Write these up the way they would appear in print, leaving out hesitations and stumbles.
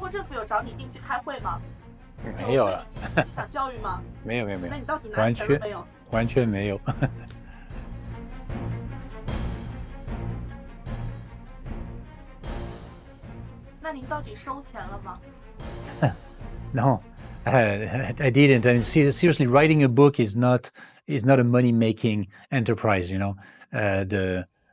国政府有找你定期开会吗？没有啊，有对你进行思想教育吗？没有，那你到底拿钱了没有？完全没有。那您到底收钱了吗？No, I didn't. And seriously, writing a book is not a money making enterprise.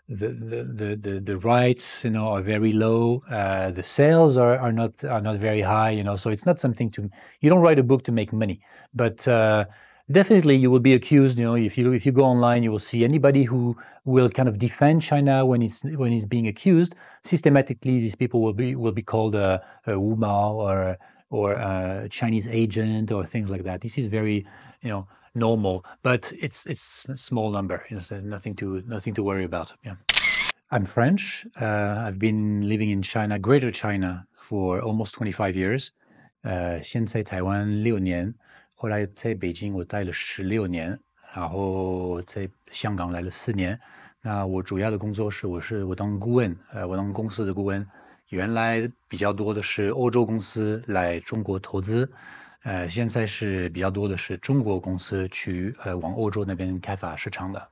The rights are very low. The sales are not very high. So it's not something to. You don't write a book to make money, but definitely you will be accused. If you go online, you will see anybody who will kind of defend China when it's being accused. Systematically, these people will be called a Wu Mao or a Chinese agent or things like that. This is very, normal, but it's a small number. So nothing to worry about. Yeah. I'm French. I've been living in China, Greater China, for almost 25 years. 先在台湾6年，后来在北京我待了16年，然后在香港来了4年。那我主要的工作是我当顾问，我当公司的顾问。原来比较多的是欧洲公司来中国投资，现在是比较多的是中国公司去往欧洲那边开发市场的。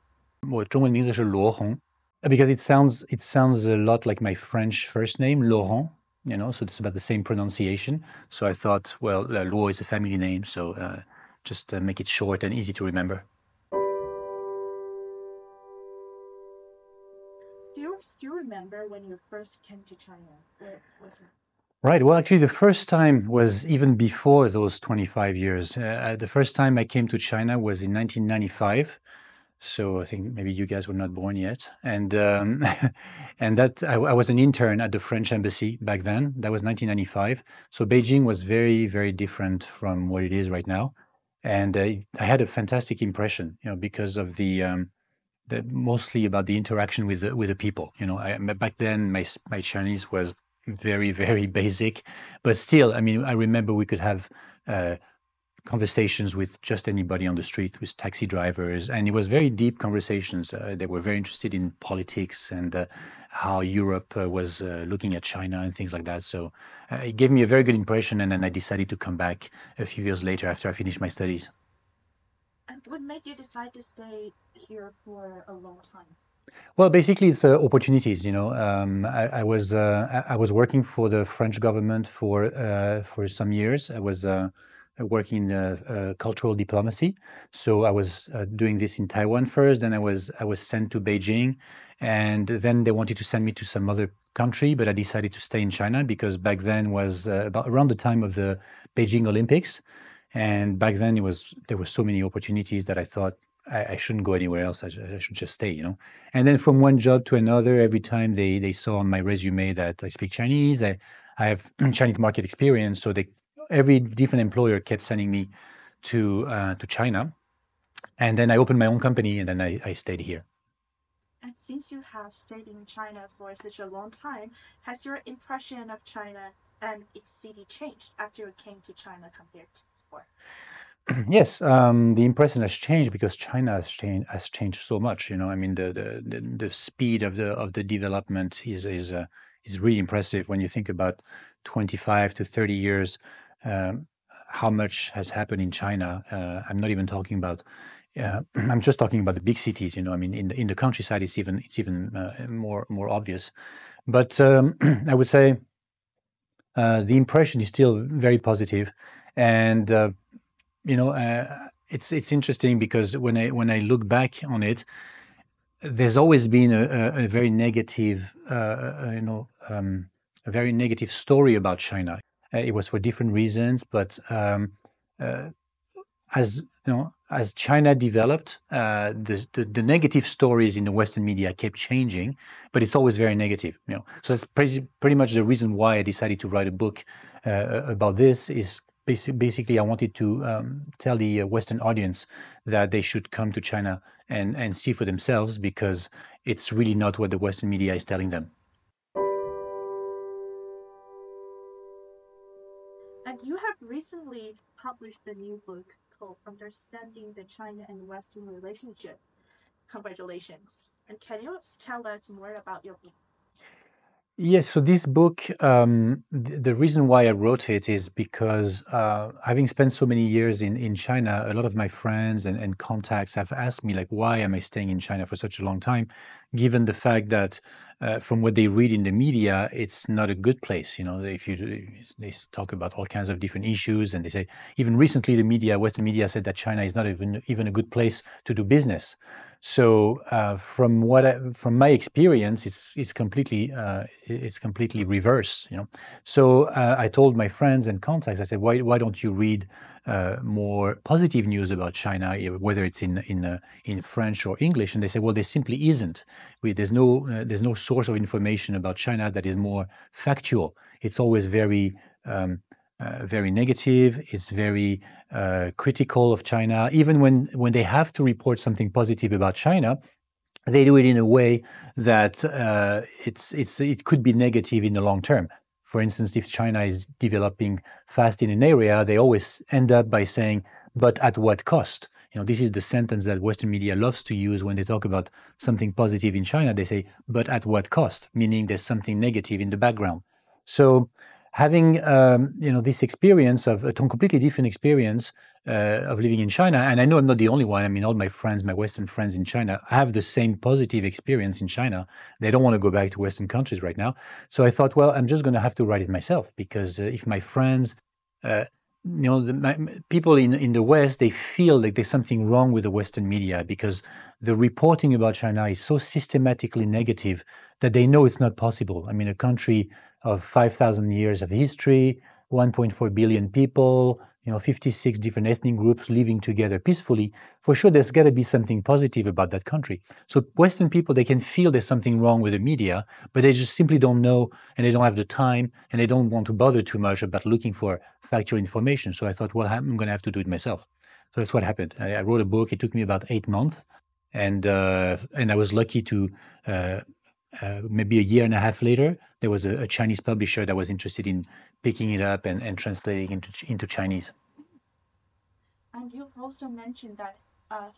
我中文名字是罗红。Because it sounds a lot like my French first name, Laurent, so it's about the same pronunciation. So I thought, well, Luo is a family name, so just make it short and easy to remember. Do you remember when you first came to China? Where was it? Right. Well, actually, the first time was even before those 25 years. The first time I came to China was in 1995. So I think maybe you guys were not born yet, and and that I was an intern at the French embassy back then. That was 1995. So Beijing was very, very different from what it is right now, and I had a fantastic impression, because of the mostly about the interaction with the people. Back then my Chinese was very, very basic, but still, I mean, I remember we could have conversations with just anybody on the street, with taxi drivers, and it was very deep conversations. They were very interested in politics and how Europe was looking at China and things like that. So it gave me a very good impression, and then I decided to come back a few years later after I finished my studies. And what made you decide to stay here for a long time? Well, basically, it's opportunities. I was working for the French government for some years. I was working in cultural diplomacy. So I was doing this in Taiwan first, then I was sent to Beijing, and then they wanted to send me to some other country, but I decided to stay in China because back then was about around the time of the Beijing Olympics, and back then there were so many opportunities that I thought I shouldn't go anywhere else. I should just stay, And then from one job to another, every time they saw on my resume that I speak Chinese, I have Chinese market experience, so every different employer kept sending me to China, and then I opened my own company, and then I stayed here. And since you have stayed in China for such a long time, has your impression of China and its city changed after you came to China compared to before? Yes, the impression has changed because China has changed so much. I mean, the speed of the development is really impressive when you think about 25 to 30 years. How much has happened in China? I'm not even talking about. I'm just talking about the big cities. I mean, in the countryside, it's even more obvious. But I would say the impression is still very positive, and it's interesting because when I look back on it, there's always been a very negative, a very negative story about China. It was for different reasons, but as China developed, the negative stories in the Western media kept changing, but it's always very negative. So that's pretty much the reason why I decided to write a book about this. Is basically I wanted to tell the Western audience that they should come to China and see for themselves, because it's really not what the Western media is telling them. And you have recently published a new book called Understanding the China and Western Relationship. Congratulations. And can you tell us more about your book? Yes, so this book, the reason why I wrote it is because having spent so many years in China, a lot of my friends and contacts have asked me, like, why am I staying in China for such a long time, given the fact that from what they read in the media, it's not a good place. You know, if you they talk about all kinds of different issues, and they say even recently the media, Western media, said that China is not even a good place to do business. So from my experience, it's completely reverse. You know, so I told my friends and contacts, I said, why don't you read more positive news about China, whether it's in French or English? And they said, well, there simply isn't. There's no source of information about China that is more factual. It's always very negative. It's very critical of China. Even when they have to report something positive about China, they do it in a way that it could be negative in the long term. For instance, if China is developing fast in an area, they always end up by saying, "But at what cost?" You know, this is the sentence that Western media loves to use when they talk about something positive in China. They say, "But at what cost?" Meaning there's something negative in the background. So having this experience of a completely different experience of living in China, and I know I'm not the only one. I mean, all my friends, my Western friends in China, have the same positive experience in China. They don't want to go back to Western countries right now. So I thought, well, I'm just going to have to write it myself because if my friends, uh, people in the West, they feel like there's something wrong with the Western media because the reporting about China is so systematically negative that they know it's not possible. I mean, a country of 5,000 years of history, 1.4 billion people, 56 different ethnic groups living together peacefully. For sure, there's got to be something positive about that country. So Western people, they can feel there's something wrong with the media, but they just simply don't know, and they don't have the time, and they don't want to bother too much about looking for factual information. So I thought, well, I'm going to have to do it myself. So that's what happened. I wrote a book. It took me about 8 months, and I was lucky to maybe a year and a half later, there was a Chinese publisher that was interested in picking it up and translating into Chinese. And you've also mentioned that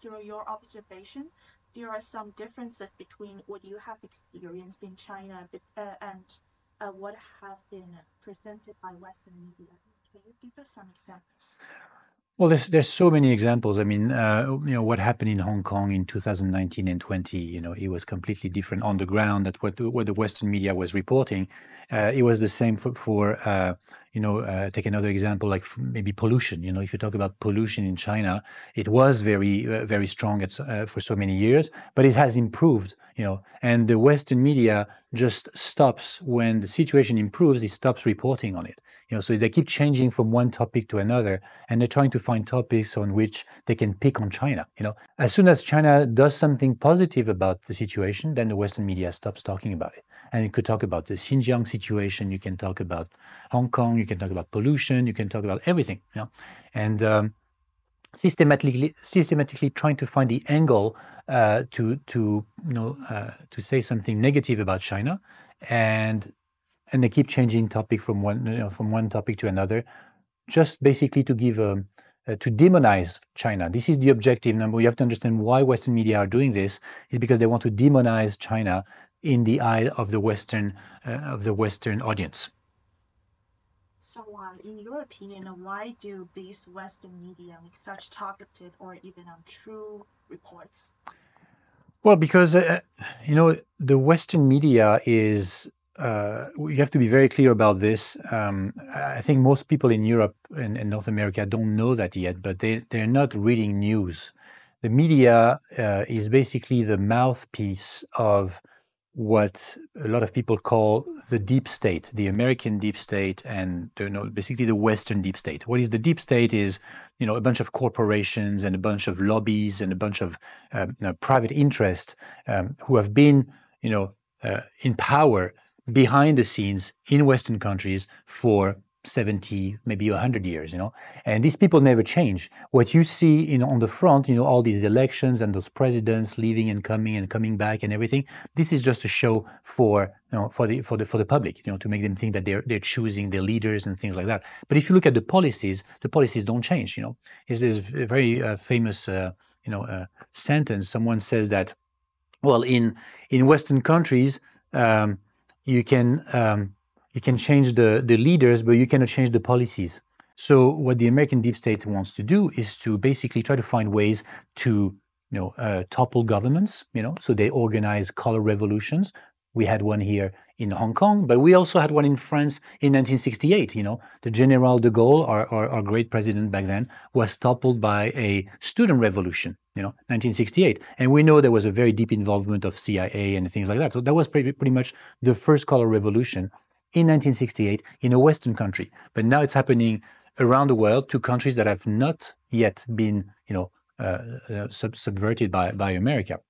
through your observation, there are some differences between what you have experienced in China and what have been presented by Western media. Can you give us some examples? Well, there's so many examples. I mean, what happened in Hong Kong in 2019 and 20. It was completely different on the ground that what the Western media was reporting. It was the same take another example like maybe pollution. If you talk about pollution in China, it was very strong for so many years, but it has improved. And the Western media just stops when the situation improves. It stops reporting on it. So they keep changing from one topic to another, and they're trying to find topics on which they can pick on China. As soon as China does something positive about the situation, then the Western media stops talking about it. And you could talk about the Xinjiang situation. You can talk about Hong Kong. You can talk about pollution. You can talk about everything. And systematically trying to find the angle to say something negative about China, and they keep changing topic from one topic to another, just basically to to demonize China. This is the objective. Number, you have to understand why Western media are doing this is because they want to demonize China in the eye of the Western audience. So, in your opinion, why do these Western media make such targeted or even untrue reports? Well, because the Western media is. You have to be very clear about this. I think most people in Europe and North America don't know that yet, but they're not reading news. The media is basically the mouthpiece of what a lot of people call the deep state, the American deep state, and basically the Western deep state. What is the deep state is, a bunch of corporations and a bunch of lobbies and a bunch of private interests who have been, in power behind the scenes in Western countries for 70, maybe 100 years, and these people never change. What you see on the front, all these elections and those presidents leaving and coming back and everything, this is just a show for the public, to make them think that they're choosing their leaders and things like that. But if you look at the policies don't change. Is this a very famous sentence? Someone says that, well, in Western countries, you can change the leaders, but you cannot change the policies. So what the American deep state wants to do is to basically try to find ways to topple governments. So they organize color revolutions. We had one here in Hong Kong, but we also had one in France in 1968. The General de Gaulle, our great president back then, was toppled by a student revolution. 1968, and we know there was a very deep involvement of CIA and things like that. So that was pretty much the first color revolution in 1968 in a Western country. But now it's happening around the world to countries that have not yet been, subverted by America.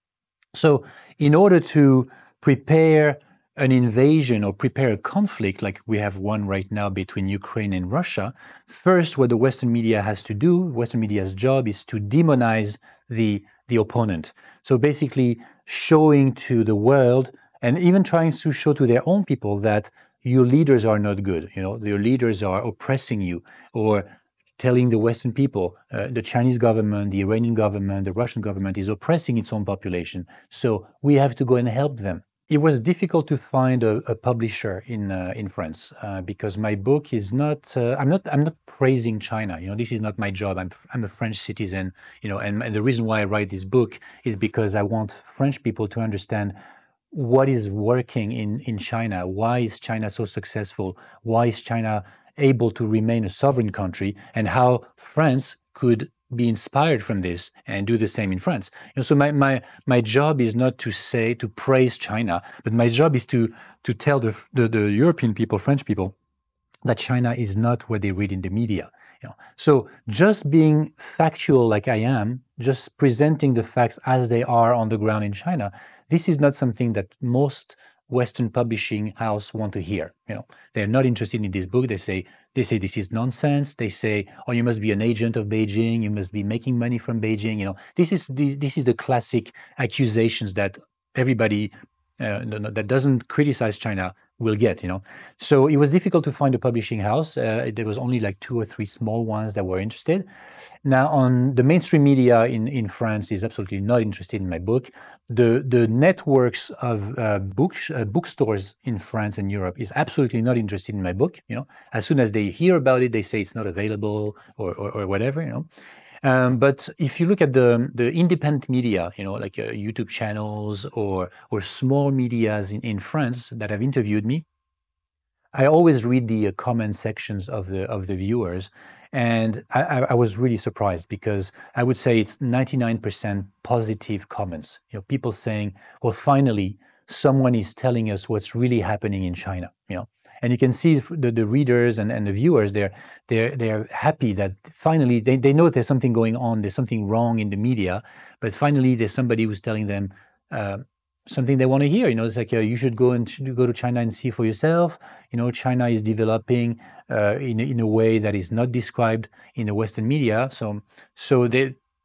So in order to prepare an invasion or prepare a conflict like we have one right now between Ukraine and Russia, first what the Western media has to do, Western media's job is to demonize the opponent. So basically showing to the world and even trying to show to their own people that your leaders are not good, your leaders are oppressing you, or telling the Western people, the Chinese government, the Iranian government, the Russian government is oppressing its own population. So we have to go and help them. It was difficult to find a publisher in France because my book is not. I'm not praising China. This is not my job. I'm a French citizen. And the reason why I write this book is because I want French people to understand what is working in China. Why is China so successful? Why is China able to remain a sovereign country? And how France could be inspired from this and do the same in France. So my job is not to praise China, but my job is to tell the European people, French people, that China is not what they read in the media. So just being factual like I am, just presenting the facts as they are on the ground in China, this is not something that most Western publishing house want to hear. They're not interested in this book. They say this is nonsense. They say, oh, you must be an agent of Beijing. You must be making money from Beijing. This is the classic accusations that everybody that doesn't criticize China will get. So it was difficult to find a publishing house. There was only like 2 or 3 small ones that were interested. Now, on the mainstream media in France is absolutely not interested in my book. The networks of bookstores in France and Europe is absolutely not interested in my book. As soon as they hear about it, they say it's not available or whatever. But if you look at the independent media, like YouTube channels or small medias in France that have interviewed me, I always read the comment sections of the viewers, and I was really surprised because I would say it's 99% positive comments. People saying, "Well, finally, someone is telling us what's really happening in China." And you can see the readers and the viewers, they're happy that finally they know there's something going on, there's something wrong in the media, but finally there's somebody who's telling them something they want to hear. It's like you should go to China and see for yourself. China is developing in a way that is not described in the Western media. So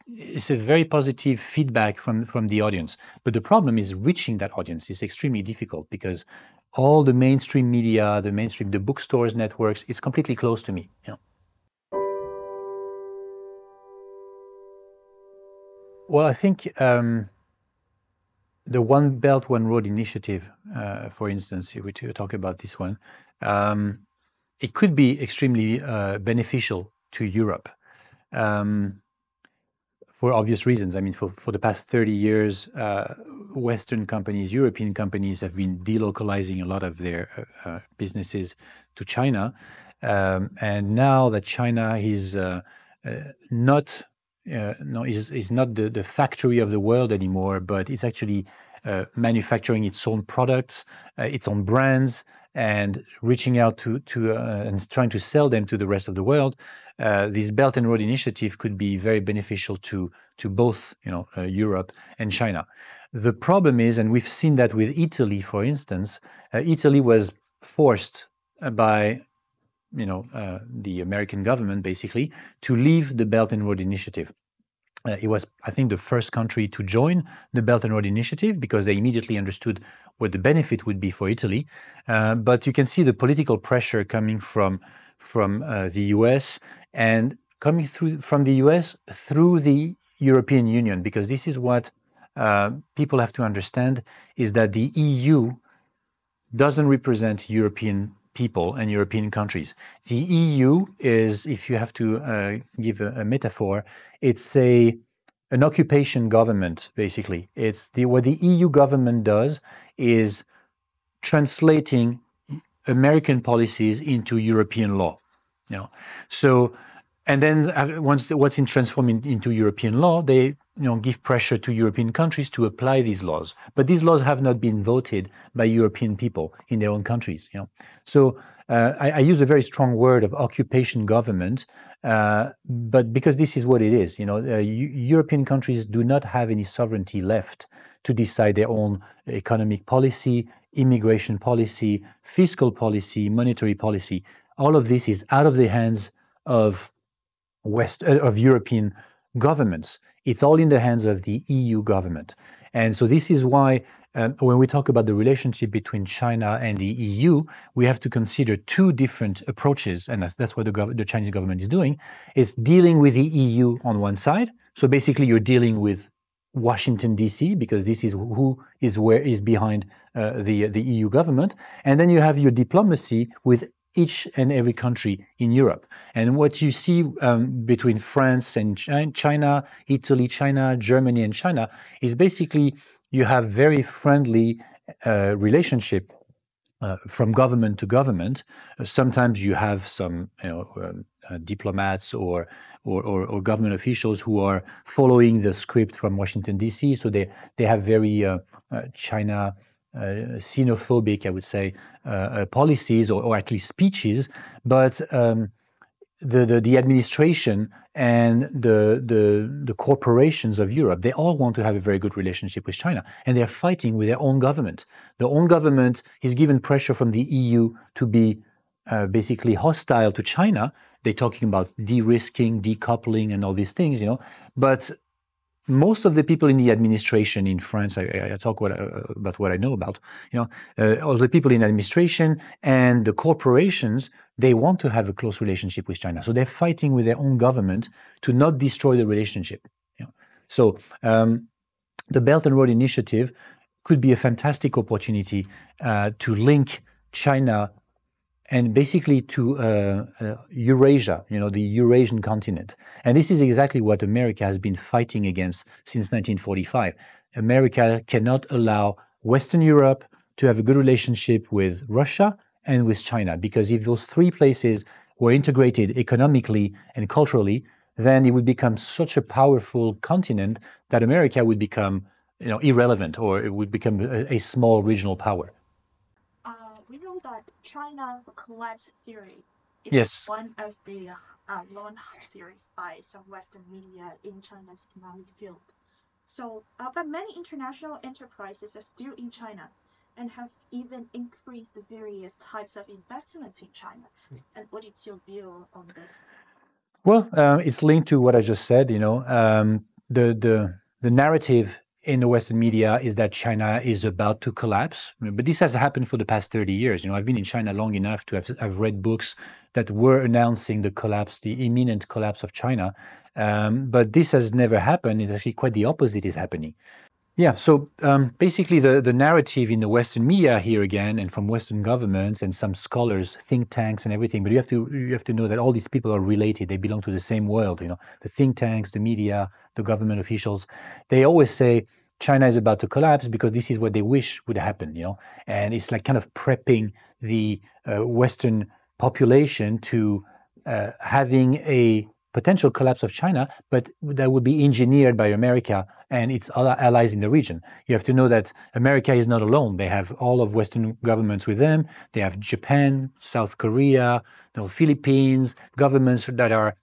it's a very positive feedback from the audience. But the problem is reaching that audience is extremely difficult because all the mainstream media, the bookstores, networks, it's completely closed to me. Well, I think the One Belt, One Road initiative, for instance, if we talk about this one, it could be extremely beneficial to Europe for obvious reasons. I mean, for the past 30 years, Western companies, European companies have been delocalizing a lot of their businesses to China. And now that China is not the factory of the world anymore, but it's actually manufacturing its own products, its own brands, and reaching out to and trying to sell them to the rest of the world. This Belt and Road Initiative could be very beneficial to both Europe and China. The problem is, and we've seen that with Italy, for instance, Italy was forced by the American government basically to leave the Belt and Road Initiative. It was, I think, the first country to join the Belt and Road Initiative because they immediately understood what the benefit would be for Italy. But you can see the political pressure coming from the US and coming from the US through the European Union, because this is what people have to understand, is that the EU doesn't represent European people and European countries. The EU is, if you have to give a metaphor, it's an occupation government, basically. What the EU government does is translating American policies into European law. So, and then once what's transformed into European law, they give pressure to European countries to apply these laws. But these laws have not been voted by European people in their own countries. So I use a very strong word of occupation government, but because this is what it is. European countries do not have any sovereignty left to decide their own economic policy, immigration policy, fiscal policy, monetary policy. All of this is out of the hands of European governments. It's all in the hands of the EU government. And so this is why when we talk about the relationship between China and the EU, we have to consider two different approaches, and that's what the Chinese government is doing. It's dealing with the EU on one side. So basically you're dealing with Washington, D.C., because this is who is behind the EU government. And then you have your diplomacy with each and every country in Europe. And what you see between France and China, Italy, China, Germany, and China is basically you have very friendly relationship from government to government. Sometimes you have some diplomats or government officials who are following the script from Washington, D.C., so they have very China xenophobic, I would say, policies or at least speeches, but the administration and the corporations of Europe, they all want to have a very good relationship with China, and they're fighting with their own government. The own government is given pressure from the EU to be basically hostile to China. They're talking about de-risking, decoupling, and all these things, but most of the people in the administration in France, I talk about what I know about, all the people in administration and the corporations, they want to have a close relationship with China. So they're fighting with their own government to not destroy the relationship. So the Belt and Road Initiative could be a fantastic opportunity to link China and basically to Eurasia, the Eurasian continent. And this is exactly what America has been fighting against since 1945. America cannot allow Western Europe to have a good relationship with Russia and with China, because if those three places were integrated economically and culturally, then it would become such a powerful continent that America would become irrelevant, or it would become a small regional power. We know that China collapse theory is Yes. one of the long theories by some Western media in China's economic field. So, but many international enterprises are still in China and have even increased the various types of investments in China. And what is your view on this? Well, it's linked to what I just said. The narrative in the Western media is that China is about to collapse. But this has happened for the past 30 years. I've been in China long enough to have read books that were announcing the imminent collapse of China. But this has never happened. It's actually quite the opposite is happening. Yeah, so basically the narrative in the Western media here again, and from Western governments and some scholars, think tanks and everything, but you have to know that all these people are related. They belong to the same world. The think tanks, the media, the government officials, they always say China is about to collapse because this is what they wish would happen. And it's like kind of prepping the Western population to having a potential collapse of China, but that would be engineered by America and its other allies in the region. You have to know that America is not alone. They have all of Western governments with them. They have Japan, South Korea, Philippines, governments that are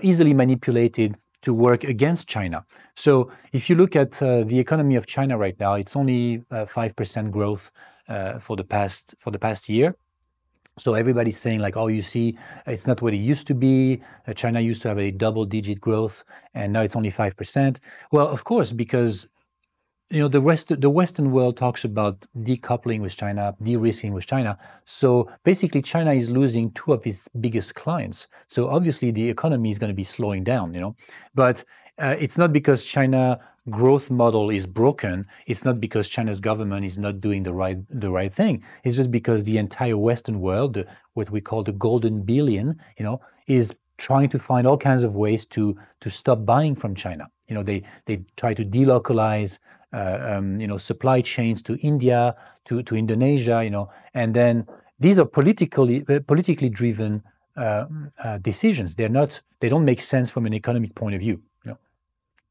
easily manipulated to work against China. So if you look at the economy of China right now, it's only 5% growth for the past year. So everybody's saying like, oh, you see, it's not what it used to be. China used to have a double-digit growth, and now it's only 5%. Well, of course, because the Western world talks about decoupling with China, de-risking with China. So basically, China is losing two of its biggest clients. So obviously, the economy is going to be slowing down. But it's not because China growth model is broken, it's not because China's government is not doing the right thing. It's just because the entire Western world, what we call the golden billion, is trying to find all kinds of ways to stop buying from China. They try to delocalize supply chains to India, to Indonesia, and then these are politically driven decisions. They don't make sense from an economic point of view.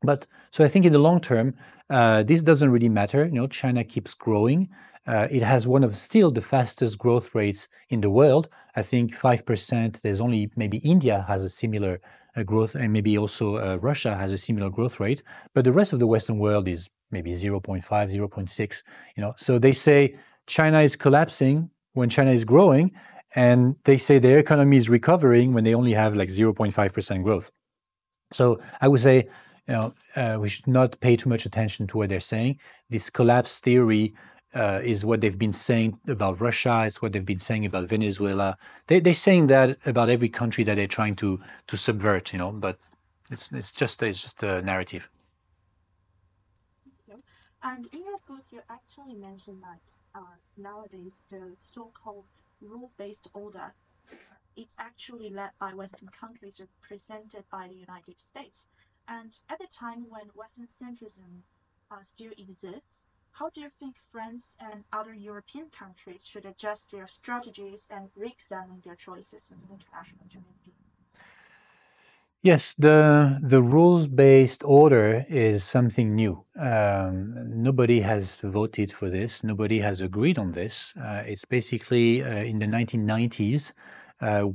But so I think in the long term, this doesn't really matter. China keeps growing. It has one of still the fastest growth rates in the world. I think 5%. There's only maybe India has a similar growth, and maybe also Russia has a similar growth rate. But the rest of the Western world is maybe 0.5, 0.6. So they say China is collapsing when China is growing, and they say their economy is recovering when they only have like 0.5% growth. So I would say, we should not pay too much attention to what they're saying. This collapse theory is what they've been saying about Russia. It's what they've been saying about Venezuela. They're saying that about every country that they're trying to subvert. But it's just a narrative. And in your book, you actually mentioned that nowadays the so-called rule-based order, it's actually led by Western countries represented by the United States. And at the time when Western centrism still exists, how do you think France and other European countries should adjust their strategies and re-examine their choices in the international community? Yes, the rules-based order is something new. Nobody has voted for this. Nobody has agreed on this. It's basically in the 1990s,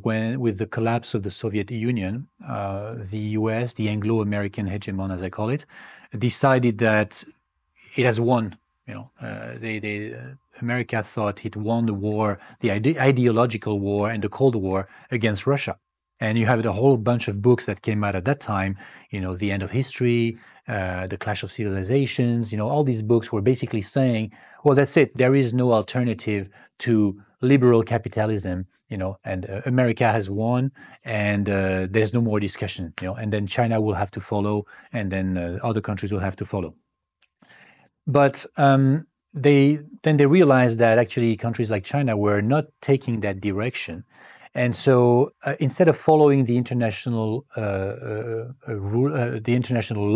when with the collapse of the Soviet Union, the U.S., the Anglo-American hegemon, as I call it, decided that it has won. America thought it won the war, the ideological war and the Cold War against Russia. And you have a whole bunch of books that came out at that time, The End of History, The Clash of Civilizations, all these books were basically saying, well, that's it. There is no alternative to liberal capitalism, and America has won, and there's no more discussion, and then China will have to follow, and then other countries will have to follow. But they realized that actually countries like China were not taking that direction. And so instead of following the international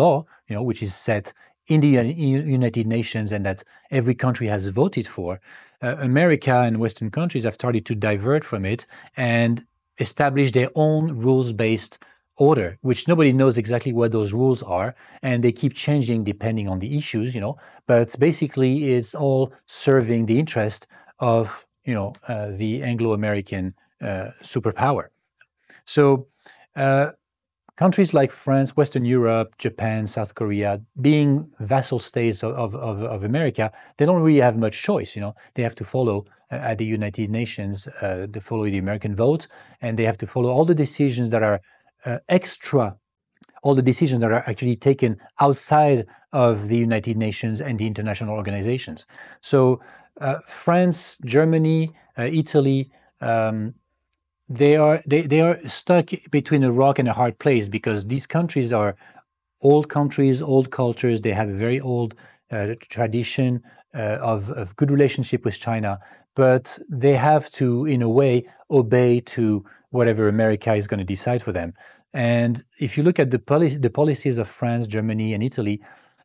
law, which is set in the United Nations and that every country has voted for, America and Western countries have started to divert from it and establish their own rules-based order, which nobody knows exactly what those rules are, and they keep changing depending on the issues, but basically it's all serving the interest of, the Anglo-American superpower. So countries like France, Western Europe, Japan, South Korea, being vassal states of America, they don't really have much choice. They have to follow at the United Nations, they follow the American vote, and they have to follow all the decisions that are all the decisions that are actually taken outside of the United Nations and the international organizations. So France, Germany, Italy, they are stuck between a rock and a hard place because these countries are old countries, old cultures. They have a very old tradition of good relationship with China, but they have to, in a way, obey to whatever America is going to decide for them. And if you look at the policies of France, Germany, and Italy,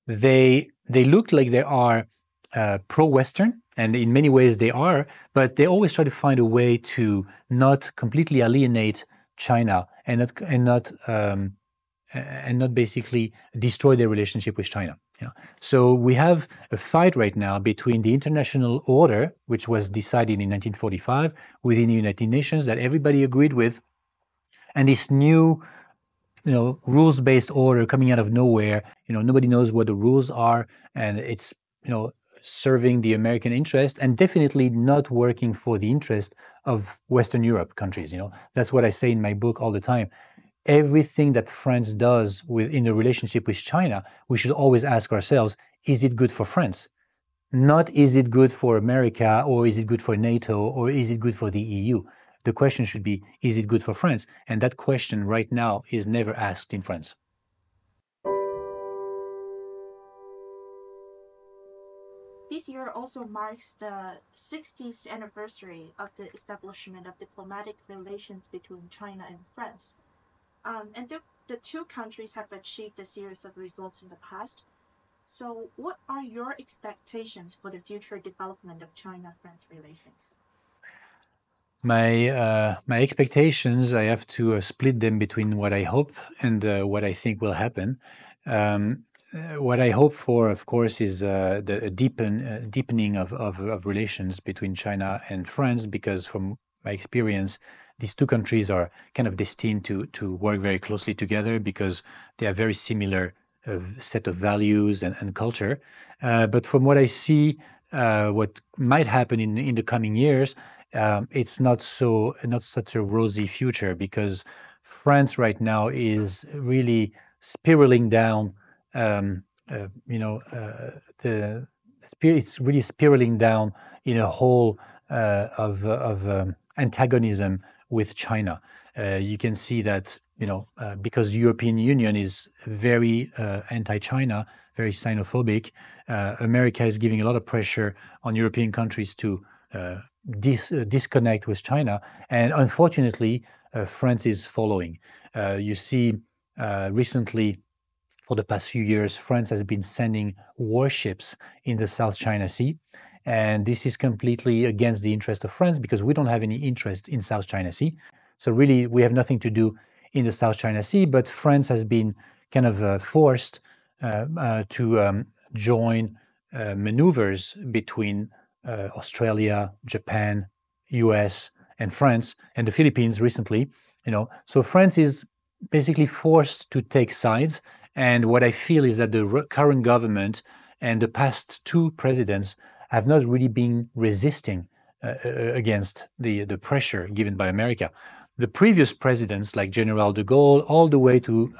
they look like they are pro-Western, and in many ways they are, but they always try to find a way to not completely alienate China and not basically destroy their relationship with China. So we have a fight right now between the international order, which was decided in 1945 within the United Nations that everybody agreed with, and this new, rules-based order coming out of nowhere. Nobody knows what the rules are, and it's, serving the American interest and definitely not working for the interest of Western Europe countries. That's what I say in my book all the time. Everything that France does in the relationship with China, we should always ask ourselves, is it good for France? Not is it good for America, or is it good for NATO, or is it good for the EU? The question should be, is it good for France? And that question right now is never asked in France. This year also marks the 60th anniversary of the establishment of diplomatic relations between China and France. And the two countries have achieved a series of results in the past. So, what are your expectations for the future development of China-France relations? My expectations, I have to split them between what I hope and what I think will happen. What I hope for, of course, is the deepening of relations between China and France, because from my experience, these two countries are kind of destined to work very closely together because they have very similar set of values and culture. But from what I see, what might happen in the coming years, it's not such a rosy future, because France right now is really spiraling down. Um, the it's really spiraling down in a hole of antagonism with China. You can see that, because European Union is very anti-China, very xenophobic. America is giving a lot of pressure on European countries to disconnect with China, and unfortunately, France is following. You see, recently, for the past few years, France has been sending warships in the South China Sea. And this is completely against the interest of France, because we don't have any interest in South China Sea. So really, we have nothing to do in the South China Sea, but France has been kind of forced to join maneuvers between Australia, Japan, US, and France, and the Philippines recently. So France is basically forced to take sides. And what I feel is that the current government and the past two presidents have not really been resisting against the pressure given by America. The previous presidents, like General de Gaulle, all the way to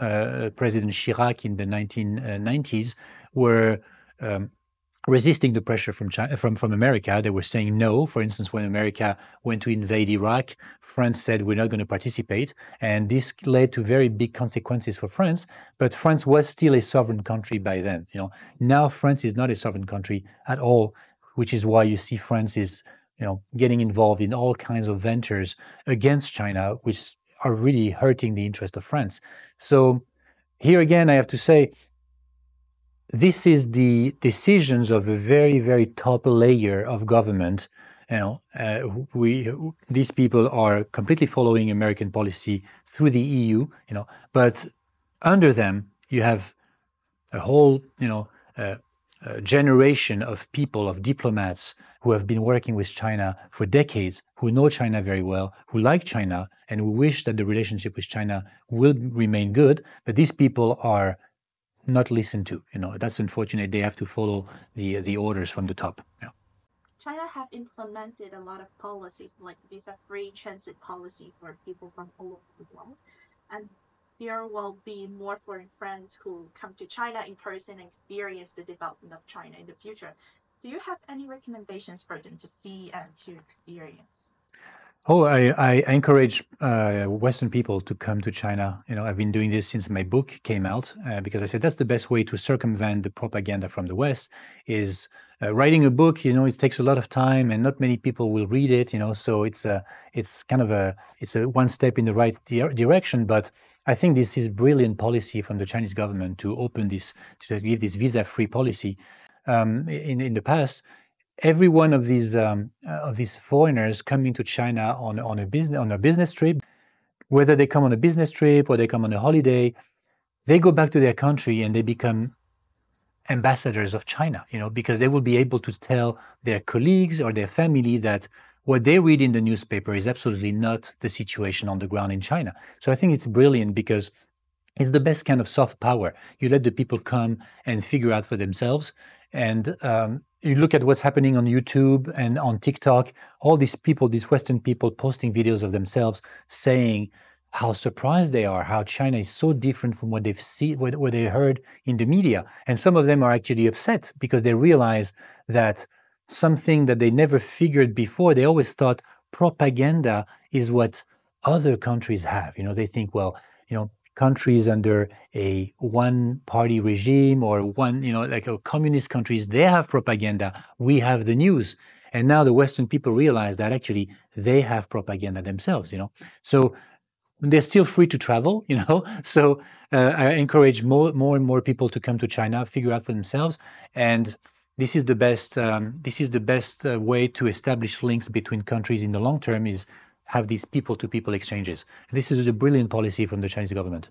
President Chirac in the 1990s, were resisting the pressure from China, from America. They were saying no. For instance, when America went to invade Iraq, France said we're not going to participate, and this led to very big consequences for France. But France was still a sovereign country by then. Now France is not a sovereign country at all, which is why you see France is getting involved in all kinds of ventures against China, which are really hurting the interest of France. So here again, I have to say, this is the decisions of a very, very top layer of government. These people are completely following American policy through the EU. But under them you have a whole, generation of people, of diplomats who have been working with China for decades, who know China very well, who like China, and who wish that the relationship with China will remain good. But these people are not listened to. That's unfortunate. They have to follow the orders from the top. Yeah. China have implemented a lot of policies like visa-free transit policy for people from all over the world, and there will be more foreign friends who come to China in person and experience the development of China in the future. Do you have any recommendations for them to see and to experience? Oh, I encourage Western people to come to China. I've been doing this since my book came out, because I said that's the best way to circumvent the propaganda from the West is writing a book. It takes a lot of time, and not many people will read it. So it's kind of a one step in the right direction. But I think this is brilliant policy from the Chinese government to open this, to give this visa-free policy. In the past, every one of these foreigners coming to China on a business trip, whether they come on a business trip or they come on a holiday, they go back to their country and they become ambassadors of China. Because they will be able to tell their colleagues or their family that what they read in the newspaper is absolutely not the situation on the ground in China. So I think it's brilliant, because it's the best kind of soft power. You let the people come and figure out for themselves. And you look at what's happening on YouTube and on TikTok, all these people, these Western people posting videos of themselves saying how surprised they are, how China is so different from what they've seen, what they heard in the media. And some of them are actually upset because they realize that something that they never figured before. They always thought propaganda is what other countries have. They think, well, countries under a one-party regime or one, like communist countries, they have propaganda. We have the news. And now the Western people realize that actually they have propaganda themselves, So they're still free to travel, So I encourage more and more people to come to China, figure out for themselves, and this is the best. This is the best way to establish links between countries in the long term. Is have these people-to-people exchanges. This is a brilliant policy from the Chinese government.